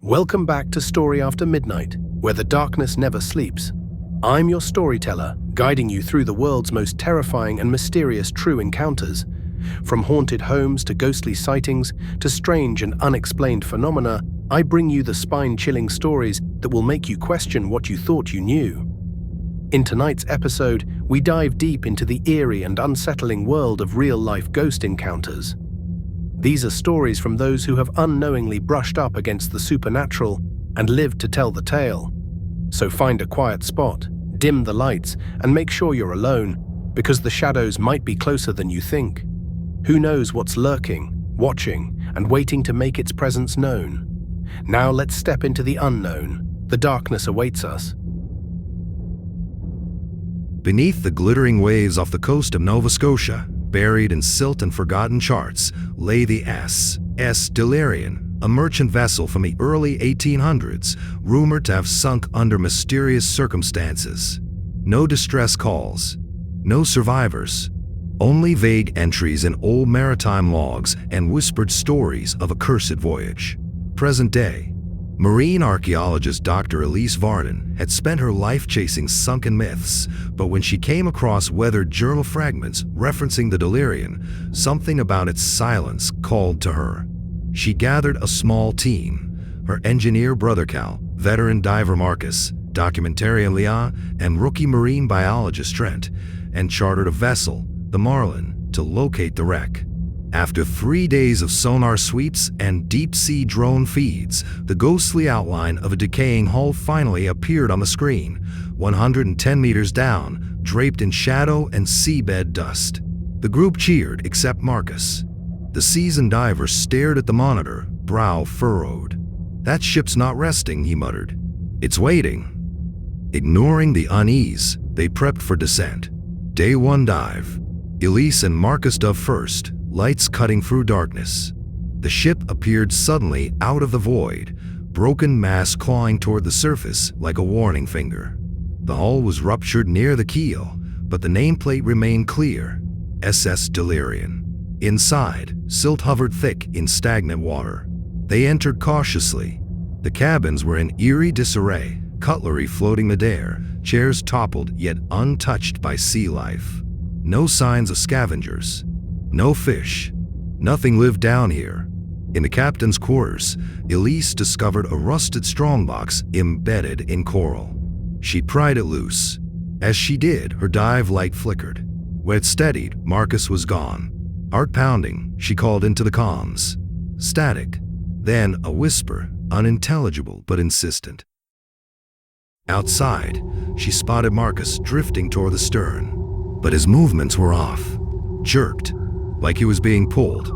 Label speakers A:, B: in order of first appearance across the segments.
A: Welcome back to Story After Midnight, where the darkness never sleeps. I'm your storyteller, guiding you through the world's most terrifying and mysterious true encounters. From haunted homes to ghostly sightings to strange and unexplained phenomena, I bring you the spine-chilling stories that will make you question what you thought you knew. In tonight's episode, we dive deep into the eerie and unsettling world of real-life ghost encounters. These are stories from those who have unknowingly brushed up against the supernatural and lived to tell the tale. So find a quiet spot, dim the lights, and make sure you're alone, because the shadows might be closer than you think. Who knows what's lurking, watching, and waiting to make its presence known? Now let's step into the unknown. The darkness awaits us.
B: Beneath the glittering waves off the coast of Nova Scotia, buried in silt and forgotten charts, lay the SS Delirian, a merchant vessel from the early 1800s, rumored to have sunk under mysterious circumstances. No distress calls, no survivors, only vague entries in old maritime logs and whispered stories of a cursed voyage. Present day, marine archaeologist Dr. Elise Varden had spent her life chasing sunken myths, but when she came across weathered journal fragments referencing the Delirian, something about its silence called to her. She gathered a small team: her engineer brother Cal, veteran diver Marcus, documentarian Leah, and rookie marine biologist Trent, and chartered a vessel, the Marlin, to locate the wreck. After 3 days of sonar sweeps and deep-sea drone feeds, the ghostly outline of a decaying hull finally appeared on the screen, 110 meters down, draped in shadow and seabed dust. The group cheered except Marcus. The seasoned diver stared at the monitor, brow furrowed. "That ship's not resting," he muttered. "It's waiting." Ignoring the unease, they prepped for descent. Day 1 dive. Elise and Marcus dove first, lights cutting through darkness. The ship appeared suddenly out of the void, broken mass clawing toward the surface like a warning finger. The hull was ruptured near the keel, but the nameplate remained clear: SS Delirian. Inside, silt hovered thick in stagnant water. They entered cautiously. The cabins were in eerie disarray, cutlery floating midair, chairs toppled yet untouched by sea life. No signs of scavengers. No fish. Nothing lived down here. In the captain's quarters, Elise discovered a rusted strongbox embedded in coral. She pried it loose. As she did, her dive light flickered. When it steadied, Marcus was gone. Heart pounding, she called into the comms. Static. Then a whisper, unintelligible but insistent. Outside, she spotted Marcus drifting toward the stern, but his movements were off, jerked, like he was being pulled.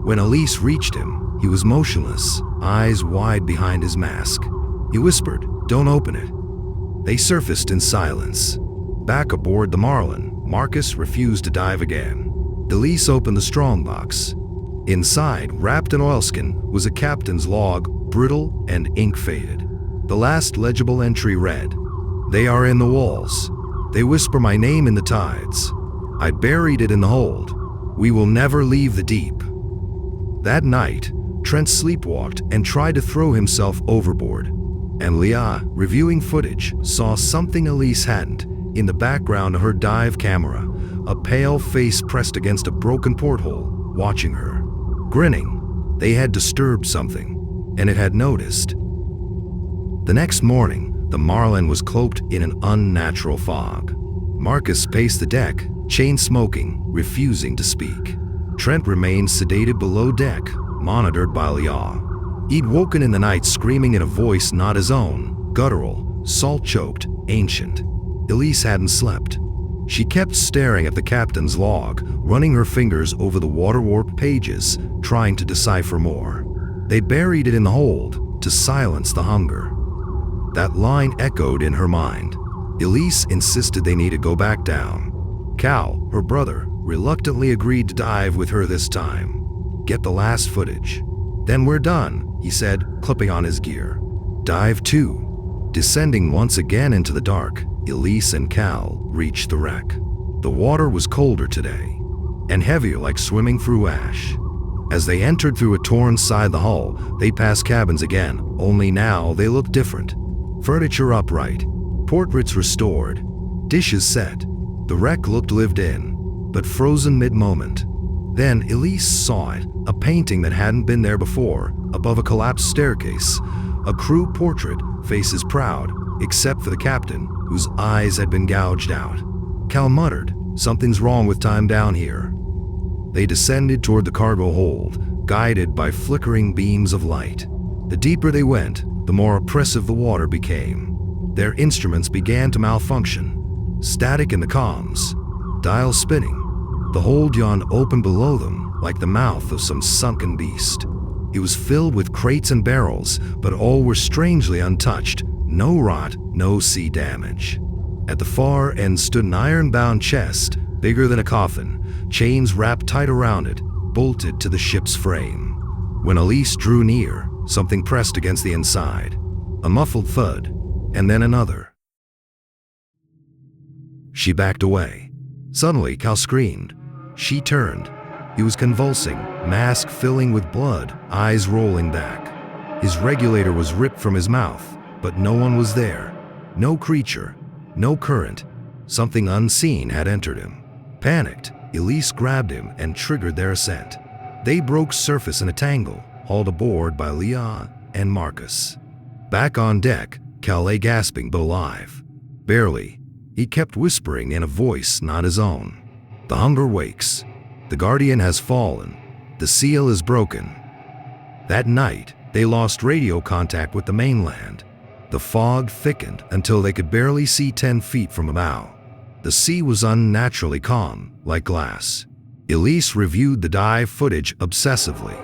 B: When Elise reached him, he was motionless, eyes wide behind his mask. He whispered, "Don't open it." They surfaced in silence. Back aboard the Marlin, Marcus refused to dive again. Elise opened the strongbox. Inside, wrapped in oilskin, was a captain's log, brittle and ink-faded. The last legible entry read, "They are in the walls. They whisper my name in the tides. I buried it in the hold. We will never leave the deep." That night, Trent sleepwalked and tried to throw himself overboard. And Leah, reviewing footage, saw something Elise hadn't. In the background of her dive camera, a pale face pressed against a broken porthole, watching her. Grinning, they had disturbed something, and it had noticed. The next morning, the Marlin was cloaked in an unnatural fog. Marcus paced the deck, chain smoking, refusing to speak. Trent remained sedated below deck, monitored by Leah. He'd woken in the night screaming in a voice not his own, guttural, salt-choked, ancient. Elise hadn't slept. She kept staring at the captain's log, running her fingers over the water-warped pages, trying to decipher more. They buried it in the hold to silence the hunger. That line echoed in her mind. Elise insisted they need to go back down. Cal, her brother, reluctantly agreed to dive with her this time. "Get the last footage. Then we're done," he said, clipping on his gear. Dive 2. Descending once again into the dark, Elise and Cal reached the wreck. The water was colder today, and heavier like swimming through ash. As they entered through a torn side of the hull, they passed cabins again, only now they looked different. Furniture upright, portraits restored, dishes set. The wreck looked lived in, but frozen mid-moment. Then Elise saw it, a painting that hadn't been there before, above a collapsed staircase. A crew portrait, faces proud, except for the captain, whose eyes had been gouged out. Cal muttered, "Something's wrong with time down here." They descended toward the cargo hold, guided by flickering beams of light. The deeper they went, the more oppressive the water became. Their instruments began to malfunction. Static in the comms, dials spinning. The hold yawned open below them, like the mouth of some sunken beast. It was filled with crates and barrels, but all were strangely untouched. No rot, no sea damage. At the far end stood an iron-bound chest, bigger than a coffin, chains wrapped tight around it, bolted to the ship's frame. When Elise drew near, something pressed against the inside. A muffled thud, and then another. She backed away. Suddenly, Cal screamed. She turned. He was convulsing, mask filling with blood, eyes rolling back. His regulator was ripped from his mouth, but no one was there. No creature, no current. Something unseen had entered him. Panicked, Elise grabbed him and triggered their ascent. They broke surface in a tangle, hauled aboard by Leah and Marcus. Back on deck, Cal lay gasping but alive. Barely. He kept whispering in a voice not his own. "The hunger wakes. The Guardian has fallen. The seal is broken." That night, they lost radio contact with the mainland. The fog thickened until they could barely see 10 feet from a bow. The sea was unnaturally calm, like glass. Elise reviewed the dive footage obsessively.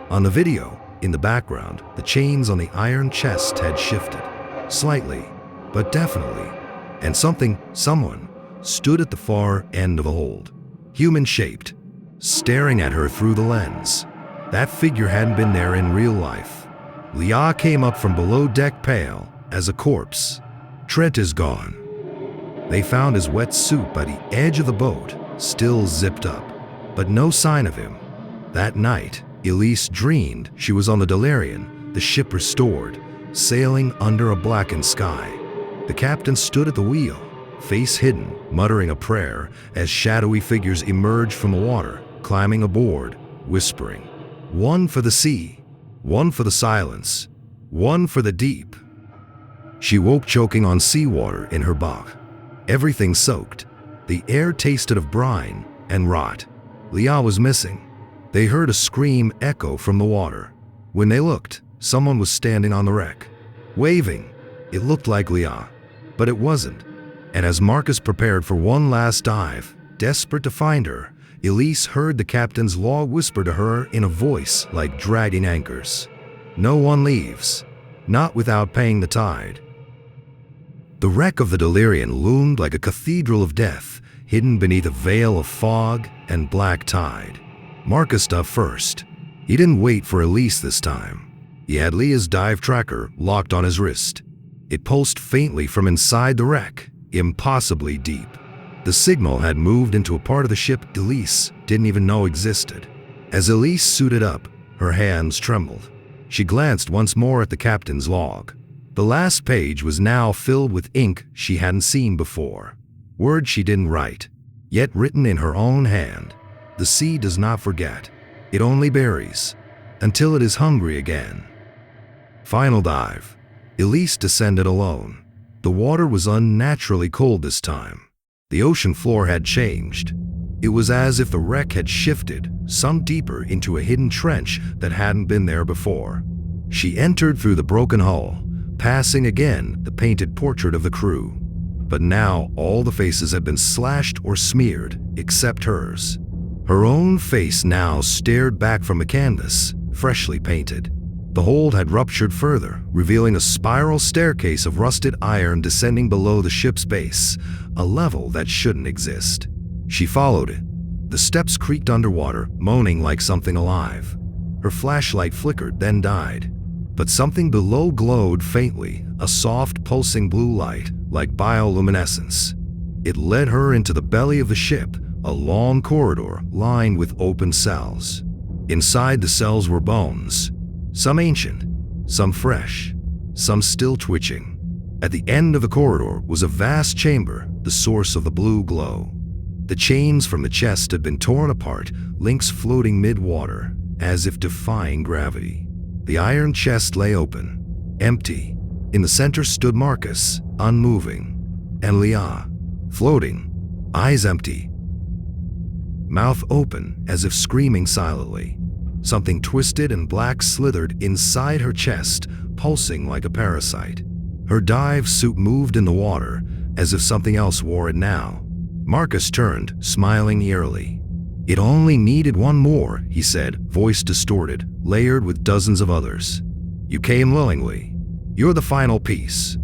B: On the video, in the background, the chains on the iron chest had shifted. Slightly, but definitely. And someone, stood at the far end of the hold. Human-shaped, staring at her through the lens. That figure hadn't been there in real life. Leah came up from below deck pale as a corpse. Trent is gone. They found his wet suit by the edge of the boat, still zipped up, but no sign of him. That night, Elise dreamed she was on the Delirian, the ship restored, sailing under a blackened sky. The captain stood at the wheel, face hidden, muttering a prayer as shadowy figures emerged from the water, climbing aboard, whispering, "One for the sea, one for the silence, one for the deep." She woke choking on seawater in her bunk. Everything soaked. The air tasted of brine and rot. Leah was missing. They heard a scream echo from the water. When they looked, someone was standing on the wreck, waving. It looked like Leah, but it wasn't. And as Marcus prepared for one last dive, desperate to find her, Elise heard the captain's log whisper to her in a voice like dragging anchors. "No one leaves, not without paying the tide." The wreck of the Delirian loomed like a cathedral of death, hidden beneath a veil of fog and black tide. Marcus dove first. He didn't wait for Elise this time. He had Leah's dive tracker locked on his wrist. It pulsed faintly from inside the wreck, impossibly deep. The signal had moved into a part of the ship Elise didn't even know existed. As Elise suited up, her hands trembled. She glanced once more at the captain's log. The last page was now filled with ink she hadn't seen before. Words she didn't write, yet written in her own hand. The sea does not forget. It only buries, until it is hungry again. Final dive. Elise descended alone. The water was unnaturally cold this time. The ocean floor had changed. It was as if the wreck had shifted, sunk deeper into a hidden trench that hadn't been there before. She entered through the broken hull, passing again the painted portrait of the crew. But now all the faces had been slashed or smeared, except hers. Her own face now stared back from the canvas, freshly painted. The hold had ruptured further, revealing a spiral staircase of rusted iron descending below the ship's base, a level that shouldn't exist. She followed it. The steps creaked underwater, moaning like something alive. Her flashlight flickered, then died. But something below glowed faintly, a soft, pulsing blue light, like bioluminescence. It led her into the belly of the ship, a long corridor lined with open cells. Inside the cells were bones, some ancient, some fresh, some still twitching. At the end of the corridor was a vast chamber, the source of the blue glow. The chains from the chest had been torn apart, links floating mid-water, as if defying gravity. The iron chest lay open, empty. In the center stood Marcus, unmoving, and Leah, floating, eyes empty, mouth open as if screaming silently. Something twisted and black slithered inside her chest, pulsing like a parasite. Her dive suit moved in the water, as if something else wore it now. Marcus turned, smiling eerily. "It only needed one more," he said, voice distorted, layered with dozens of others. "You came willingly. You're the final piece."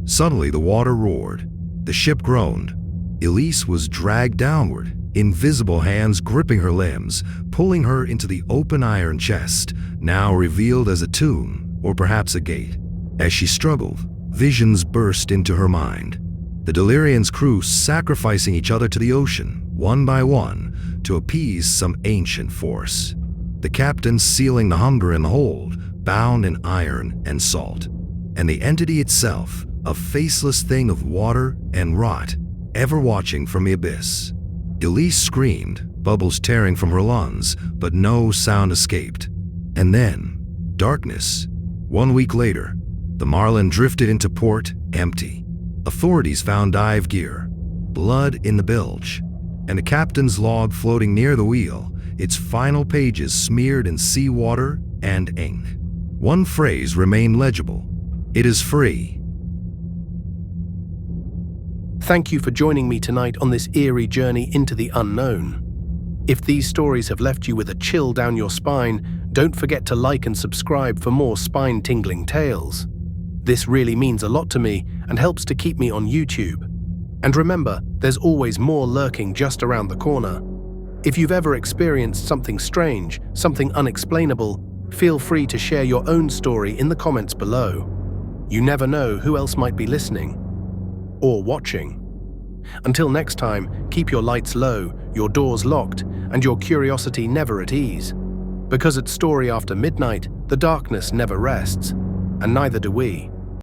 B: Suddenly the water roared. The ship groaned. Elise was dragged downward, invisible hands gripping her limbs, pulling her into the open iron chest, now revealed as a tomb, or perhaps a gate. As she struggled, visions burst into her mind. The Delirian's crew sacrificing each other to the ocean, one by one, to appease some ancient force. The captain sealing the hunger in the hold, bound in iron and salt. And the entity itself, a faceless thing of water and rot, ever watching from the abyss. Elise screamed, bubbles tearing from her lungs, but no sound escaped. And then, darkness. 1 week later, the Marlin drifted into port, empty. Authorities found dive gear, blood in the bilge, and the captain's log floating near the wheel, its final pages smeared in seawater and ink. One phrase remained legible: "It is free."
A: Thank you for joining me tonight on this eerie journey into the unknown. If these stories have left you with a chill down your spine, don't forget to like and subscribe for more spine-tingling tales. This really means a lot to me and helps to keep me on YouTube. And remember, there's always more lurking just around the corner. If you've ever experienced something strange, something unexplainable, feel free to share your own story in the comments below. You never know who else might be listening or watching. Until next time, keep your lights low, your doors locked, and your curiosity never at ease. Because at Story After Midnight, the darkness never rests, and neither do we.